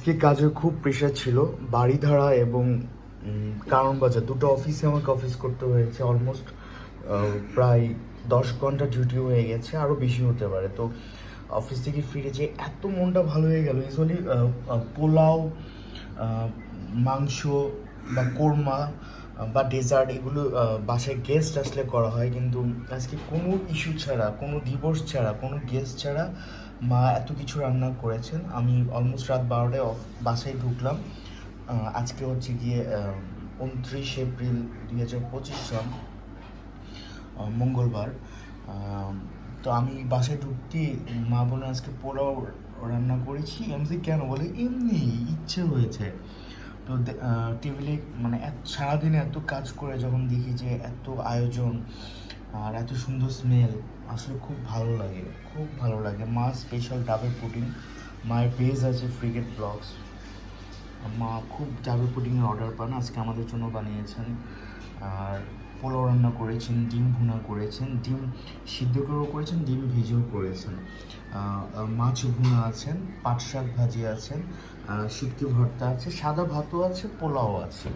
আজকে কাজের খুব প্রেশার ছিল। বাড়িধারা এবং কারণ বাজার দুটো অফিসে আমাকে অফিস করতে হয়েছে। অলমোস্ট প্রায় 10 ঘন্টা ডিউটি হয়ে গেছে, আরও বেশি হতে পারে। তো অফিস থেকে ফিরে যে এত মনটা ভালো হয়ে গেল। ইউজুয়ালি পোলাও, মাংস বা কোরমা বা ডেজার্ট এগুলো বাসায় গেস্ট আসলে করা হয়, কিন্তু আজকে কোনো ইস্যু ছাড়া, কোনো দিবস ছাড়া, কোনো গেস্ট ছাড়া মা এত কিছু রান্না করেছেন। আমি অলমোস্ট রাত 12টায় বাসায় ঢুকলাম। আজকে হচ্ছে গিয়ে 29 এপ্রিল 2025 সন, মঙ্গলবার। তো আমি বাসায় ঢুকতে মা বলে আজকে পোলাও রান্না করেছি। আমি বলি কেন? বলে এমনি ইচ্ছে হয়েছে। তো টেবিলে মানে সারাদিনে এত কাজ করে যখন দেখি যে এত আয়োজন আর এত সুন্দর স্মেল, আসলে খুব ভালো লাগে, খুব ভালো লাগে। মা স্পেশাল ডাবের পুডিং, মায়ের পেজ আছে ফ্রিগেট ব্লগস, মা খুব ডাবের পুডিংয়ের অর্ডার পান, আজকে আমাদের জন্য বানিয়েছেন। আর পোলাও রান্না করেছেন, ডিম ভুনা করেছেন, ডিম সিদ্ধ করেও করেছেন, ডিম ভেজেও করেছেন, মাছ ভুনা আছেন, পাট শাক ভাজি আছেন, শুটকি ভর্তা আছে, সাদা ভাতও আছে, পোলাও আছে।